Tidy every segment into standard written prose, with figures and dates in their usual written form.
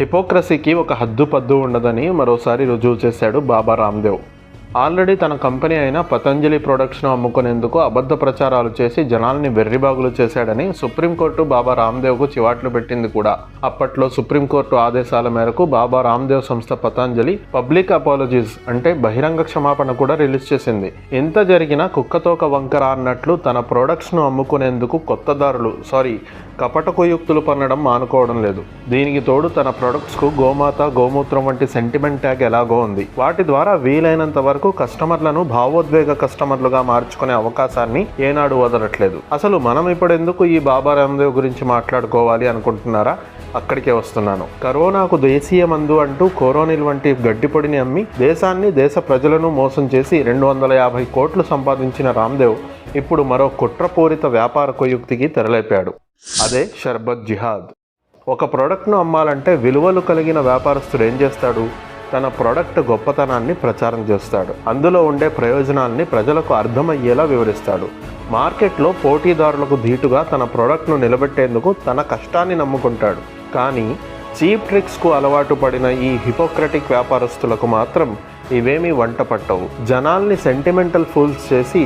హిపోక్రసీకి ఒక హద్దుపద్దు ఉండదని మరోసారి రుజువు చేశాడు బాబా రామ్దేవ్. ఆల్రెడీ తన కంపెనీ అయిన పతంజలి ప్రొడక్ట్స్ను అమ్ముకునేందుకు అబద్ధ ప్రచారాలు చేసి జనాల్ని వెర్రిబాగులు చేశాడని సుప్రీంకోర్టు బాబా రామ్దేవ్కు చివాట్లు పెట్టింది కూడా. అప్పట్లో సుప్రీంకోర్టు ఆదేశాల మేరకు బాబా రామ్దేవ్ సంస్థ పతంజలి పబ్లిక్ అపాలజీస్ అంటే బహిరంగ క్షమాపణ కూడా రిలీజ్ చేసింది. ఇంత జరిగినా కుక్కతోక వంకర అన్నట్లు తన ప్రొడక్ట్స్ను అమ్ముకునేందుకు కపట కుయుక్తులు పన్నడం మానుకోవడం లేదు. దీనికి తోడు తన ప్రొడక్ట్స్కు గోమాత, గోమూత్రం వంటి సెంటిమెంట్ ట్యాగ్ ఎలాగో ఉంది. వాటి ద్వారా వీలైనంత వరకు కస్టమర్లను భావోద్వేగ కస్టమర్లుగా మార్చుకునే అవకాశాన్ని ఏనాడు వదలట్లేదు. అసలు మనం ఇప్పుడెందుకు ఈ బాబా రామ్దేవ్ గురించి మాట్లాడుకోవాలి అనుకుంటున్నారా? అక్కడికే వస్తున్నాను. కరోనాకు దేశీయ మందు అంటూ కోరోనిల్ వంటి గడ్డిపొడిని అమ్మి దేశాన్ని, దేశ ప్రజలను మోసం చేసి 250 కోట్లు సంపాదించిన రామ్దేవ్ ఇప్పుడు మరో కుట్రపూరిత వ్యాపార కుయుక్తికి తెరలేపాడు. అదే షర్బత్ జిహాద్. ఒక ప్రోడక్ట్ను అమ్మాలంటే విలువలు కలిగిన వ్యాపారస్తుడు ఏం చేస్తాడు? తన ప్రోడక్ట్ గొప్పతనాన్ని ప్రచారం చేస్తాడు. అందులో ఉండే ప్రయోజనాల్ని ప్రజలకు అర్థమయ్యేలా వివరిస్తాడు. మార్కెట్లో పోటీదారులకు ధీటుగా తన ప్రోడక్ట్ను నిలబెట్టేందుకు తన కష్టాన్ని నమ్ముకుంటాడు. కానీ చీప్ ట్రిక్స్కు అలవాటు పడిన ఈ హిపోక్రటిక్ వ్యాపారస్తులకు మాత్రం ఇవేమీ వంట పట్టవు. జనాల్ని సెంటిమెంటల్ ఫూల్స్ చేసి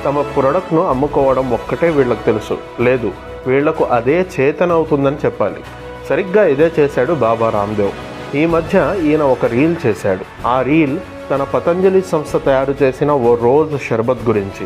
తమ ప్రోడక్ట్ను అమ్ముకోవడం ఒక్కటే వీళ్ళకు తెలుసు. లేదు, వీళ్లకు అదే చేతనవుతుందని చెప్పాలి. సరిగ్గా ఇదే చేశాడు బాబా రామ్దేవ్. ఈ మధ్య ఈయన ఒక రీల్ చేశాడు. ఆ రీల్ తన పతంజలి సంస్థ తయారు చేసిన ఓ రోజ్ షర్బత్ గురించి.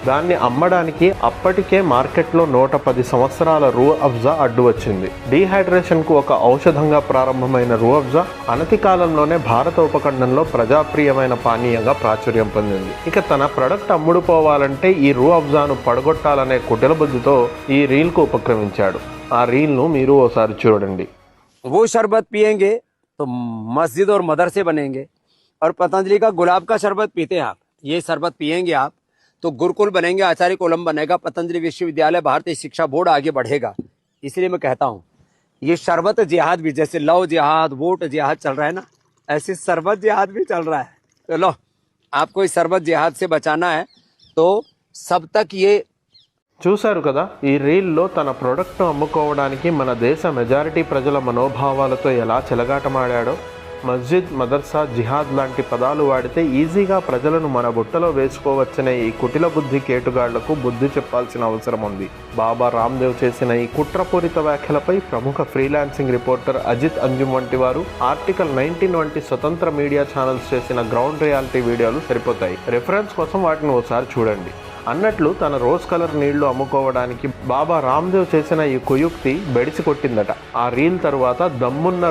దాన్ని అమ్మడానికి అప్పటికే మార్కెట్లో 110 సంవత్సరాల రూ అఫ్జా అడ్డు వచ్చింది. డీహైడ్రేషన్కు ఒక ఔషధంగా ప్రారంభమైన రూ అఫ్జా అనతి కాలంలోనే భారత ఉపఖండంలో ప్రజాప్రియమైన పానీయంగా ప్రాచుర్యం పొందింది. ఇక తన ప్రొడక్ట్ అమ్ముడుపోవాలంటే ఈ రూ అఫ్జాను పడగొట్టాలనే కుటిల బుద్ధితో ఈ రీల్కు ఉపక్రమించాడు. ఆ రీల్ను మీరు ఓసారి చూడండి. वो शरबत पियेंगे तो मस्जिद और मदरसे बनेंगे और पतंजलि का गुलाब का शरबत पीते हैं आप, ये शरबत पियेंगे आप तो गुरुकुल बनेंगे, आचार्य कोलम बनेगा, पतंजलि विश्वविद्यालय, भारतीय शिक्षा बोर्ड आगे बढ़ेगा. इसलिए मैं कहता हूँ ये शरबत जिहाद भी, जैसे लव जिहाद, वोट जिहाद चल रहा है ना, ऐसे शरबत जिहाद भी चल रहा है. तो लो, आपको इस शरबत जिहाद से बचाना है तो सब तक ये. చూశారు కదా, ఈ రీల్లో తన ప్రోడక్ట్ను అమ్ముకోవడానికి మన దేశ మెజారిటీ ప్రజల మనోభావాలతో ఎలా చెలగాటమాడాడో. మస్జిద్, మదర్సా, జిహాద్ లాంటి పదాలు వాడితే ఈజీగా ప్రజలను మన బుట్టలో వేసుకోవచ్చనే ఈ కుటిల బుద్ధి కేటుగాళ్లకు బుద్ధి చెప్పాల్సిన అవసరం ఉంది. బాబా రామ్దేవ్ చేసిన ఈ కుట్రపూరిత వ్యాఖ్యలపై ప్రముఖ ఫ్రీలాన్సింగ్ రిపోర్టర్ అజిత్ అంజుమ్ వంటి వారు, ఆర్టికల్ 19 వంటి స్వతంత్ర మీడియా ఛానల్స్ చేసిన గ్రౌండ్ రియాలిటీ వీడియోలు సరిపోతాయి. రెఫరెన్స్ కోసం వాటిని ఓసారి చూడండి. అన్నట్లు తన రోజ్ కలర్ నీళ్లు అమ్ముకోవడానికి బాబా రామ్దేవ్ చేసిన ఈ కుయుక్తి బెడిసి కొట్టిందట. ఆ రీల్ తరువాత దమ్మున్న